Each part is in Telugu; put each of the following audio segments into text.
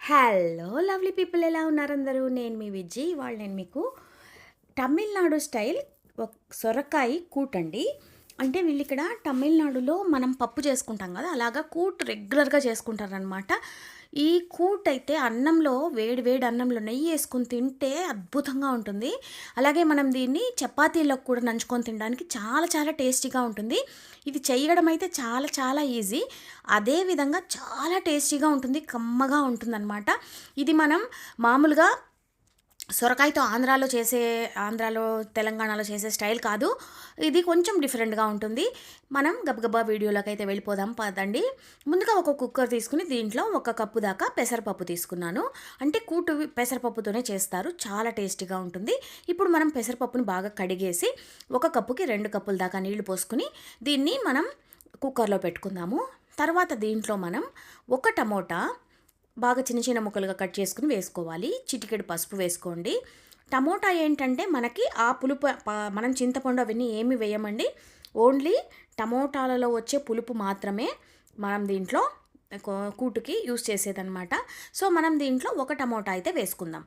హలో లవ్లీ పీపుల్, ఎలా ఉన్నారు అందరూ? నేను మీ విజ్జి. ఇవాళ నేను మీకు తమిళనాడు స్టైల్ సొరకాయ కూట్ అండి. అంటే వీళ్ళు ఇక్కడ తమిళనాడులో మనం పప్పు చేసుకుంటాం కదా, అలాగా కూట్ రెగ్యులర్గా చేసుకుంటారనమాట. ఈ కూట్ అయితే అన్నంలో, వేడి వేడి అన్నంలో నెయ్యి వేసుకొని తింటే అద్భుతంగా ఉంటుంది. అలాగే మనం దీన్ని చపాతీల్లో కూడా నంచుకొని తినడానికి చాలా చాలా టేస్టీగా ఉంటుంది. ఇది చేయడం అయితే చాలా చాలా ఈజీ. అదేవిధంగా చాలా టేస్టీగా ఉంటుంది, కమ్మగా ఉంటుందన్నమాట. ఇది మనం మామూలుగా సొరకాయతో ఆంధ్రాలో తెలంగాణలో చేసే స్టైల్ కాదు. ఇది కొంచెం డిఫరెంట్గా ఉంటుంది. మనం గబగబా వీడియోలోకి అయితే వెళ్ళిపోదాం పదండి. ముందుగా ఒక కుక్కర్ తీసుకుని దీంట్లో 1 కప్పు దాకా పెసరపప్పు తీసుకున్నాను. అంటే కూటు పెసరపప్పుతోనే చేస్తారు, చాలా టేస్టీగా ఉంటుంది. ఇప్పుడు మనం పెసరపప్పుని బాగా కడిగేసి 1 కప్పుకి 2 కప్పుల దాకా నీళ్లు పోసుకుని దీన్ని మనం కుక్కర్లో పెట్టుకుందాము. తర్వాత దీంట్లో మనం 1 టమోటా బాగా చిన్న చిన్న ముక్కలుగా కట్ చేసుకుని వేసుకోవాలి. చిటికెడు పసుపు వేసుకోండి. టమోటా ఏంటంటే మనకి ఆ పులుపు, మనం చింతపండు అవన్నీ ఏమి వేయమండి. ఓన్లీ టమోటాలలో వచ్చే పులుపు మాత్రమే మనం దీంట్లో కూటుకి యూస్ చేసేదన్నమాట. సో మనం దీంట్లో 1 టమోటా అయితే వేసుకుందాం.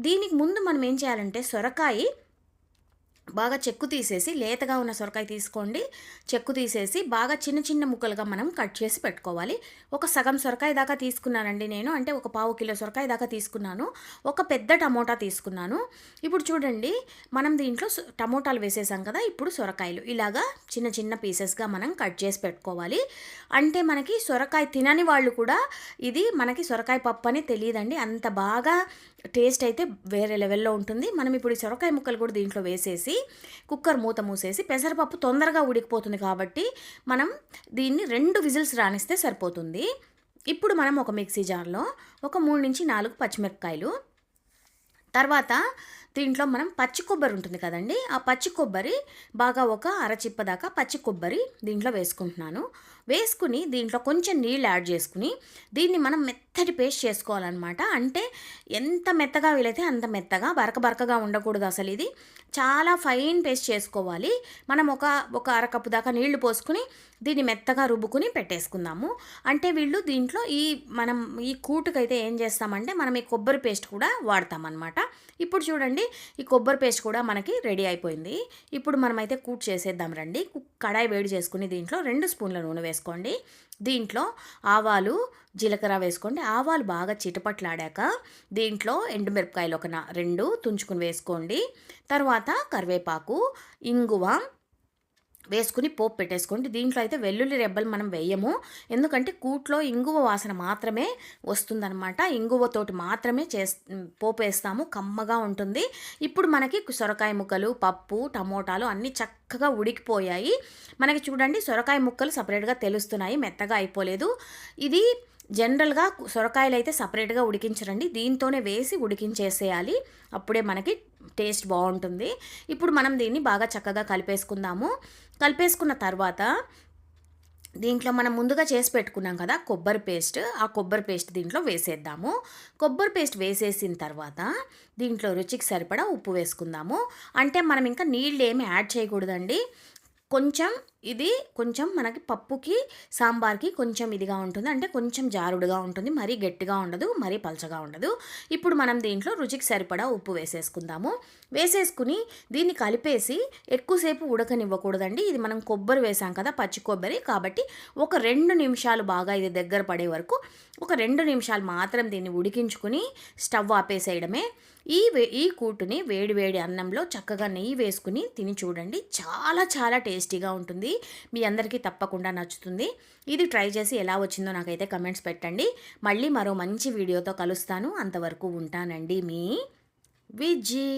దీనికి ముందు మనం ఏం చేయాలంటే సొరకాయ బాగా చెక్కు తీసేసి, లేతగా ఉన్న సొరకాయ తీసుకోండి. చెక్కు తీసేసి బాగా చిన్న చిన్న ముక్కలుగా మనం కట్ చేసి పెట్టుకోవాలి. ఒక సగం సొరకాయ దాకా తీసుకున్నానండి నేను, అంటే 1/4 కిలో సొరకాయ దాకా తీసుకున్నాను. ఒక పెద్ద టమోటా తీసుకున్నాను. ఇప్పుడు చూడండి, మనం దీంట్లో టమోటాలు వేసేసాం కదా, ఇప్పుడు సొరకాయలు ఇలాగా చిన్న చిన్న పీసెస్గా మనం కట్ చేసి పెట్టుకోవాలి. అంటే మనకి సొరకాయ తినని వాళ్ళు కూడా ఇది మనకి సొరకాయ పప్పు అని తెలియదండి, అంత బాగా టేస్ట్ అయితే వేరే లెవెల్లో ఉంటుంది. మనం ఇప్పుడు ఈ సొరకాయ ముక్కలు కూడా దీంట్లో వేసేసి కుక్కర్ మూత మూసేసి, పెసరపప్పు తొందరగా ఉడికిపోతుంది కాబట్టి మనం దీన్ని 2 విజిల్స్ రానిస్తే సరిపోతుంది. ఇప్పుడు మనం ఒక మిక్సీ జార్లో ఒక 3 నుంచి 4 పచ్చిమిరపకాయలు, తర్వాత దీంట్లో మనం పచ్చి కొబ్బరి ఉంటుంది కదండి, ఆ పచ్చి కొబ్బరి బాగా ఒక అరచిప్ప దాకా పచ్చి కొబ్బరి దీంట్లో వేసుకుంటున్నాను. వేసుకుని దీంట్లో కొంచెం నీళ్ళు యాడ్ చేసుకుని దీన్ని మనం మెత్తటి పేస్ట్ చేసుకోవాలన్నమాట. అంటే ఎంత మెత్తగా వీలైతే అంత మెత్తగా, బరకగా ఉండకూడదు అసలు. ఇది చాలా ఫైన్ పేస్ట్ చేసుకోవాలి. మనం ఒక అరకప్పు దాకా నీళ్లు పోసుకుని దీన్ని మెత్తగా రుబ్బుకుని పెట్టేసుకుందాము. అంటే వీళ్ళు దీంట్లో మనం ఈ కూటుకైతే ఏం చేస్తామంటే మనం ఈ కొబ్బరి పేస్ట్ కూడా వాడతామన్నమాట. ఇప్పుడు చూడండి, ఈ కొబ్బరి పేస్ట్ కూడా మనకి రెడీ అయిపోయింది. ఇప్పుడు మనమైతే కూట్ చేసేద్దాం రండి. కడాయి వేడి చేసుకుని దీంట్లో 2 స్పూన్ల నూనె వేసుకోండి. దీంట్లో ఆవాలు, జీలకర్ర వేసుకోండి. ఆవాలు బాగా చిటపట్లాడాక దీంట్లో ఎండుమిరపకాయలు ఒక 2 తుంచుకుని వేసుకోండి. తర్వాత కరివేపాకు, ఇంగువ వేసుకుని పోపు పెట్టేసుకోండి. దీంట్లో అయితే వెల్లుల్లి రెబ్బలు మనం వేయము, ఎందుకంటే కూట్లో ఇంగువ వాసన మాత్రమే వస్తుందన్నమాట. ఇంగువతోటి మాత్రమే పోపు వేస్తాము, కమ్మగా ఉంటుంది. ఇప్పుడు మనకి సొరకాయ ముక్కలు, పప్పు, టమోటాలు అన్నీ చక్కగా ఉడికిపోయాయి. మనకి చూడండి, సొరకాయ ముక్కలు సపరేట్గా తెలుస్తున్నాయి, మెత్తగా అయిపోలేదు. ఇది జనరల్గా సొరకాయలు అయితే సపరేట్గా ఉడికించరండి, దీంతోనే వేసి ఉడికించేసేయాలి, అప్పుడే మనకి టేస్ట్ బాగుంటుంది. ఇప్పుడు మనం దీన్ని బాగా చక్కగా కలిపేసుకున్న తర్వాత దీంట్లో మనం ముందుగా చేసి పెట్టుకున్నాం కదా కొబ్బరి పేస్ట్, ఆ కొబ్బరి పేస్ట్ దీంట్లో వేసేద్దాము. కొబ్బరి పేస్ట్ వేసేసిన తర్వాత దీంట్లో రుచికి సరిపడా ఉప్పు వేసుకుందాము. అంటే మనం ఇంకా నీళ్ళు ఏమి యాడ్ చేయకూడదండి. కొంచెం మనకి పప్పుకి, సాంబార్కి కొంచెం ఇదిగా ఉంటుంది, అంటే కొంచెం జారుడుగా ఉంటుంది, మరీ గట్టిగా ఉండదు, మరీ పలచగా ఉండదు. ఇప్పుడు మనం దీంట్లో రుచికి సరిపడా ఉప్పు వేసేసుకుని దీన్ని కలిపేసి ఎక్కువసేపు ఉడకనివ్వకూడదండి. ఇది మనం కొబ్బరి వేసాం కదా, పచ్చి కొబ్బరి కాబట్టి ఒక 2 నిమిషాలు బాగా ఇది దగ్గర పడే వరకు ఒక 2 నిమిషాలు మాత్రం దీన్ని ఉడికించుకుని స్టవ్ ఆపేసేయడమే. ఈ కూటుని వేడి వేడి అన్నంలో చక్కగా నెయ్యి వేసుకుని తిని చూడండి, చాలా చాలా టేస్టీగా ఉంటుంది. మీ అందరికీ తప్పకుండా నచ్చుతుంది. ఇది ట్రై చేసి ఎలా వచ్చిందో నాకైతే కమెంట్స్ పెట్టండి. మళ్ళీ మరో మంచి వీడియోతో కలుస్తాను. అంతవరకు ఉంటానండి, మీ విజీ.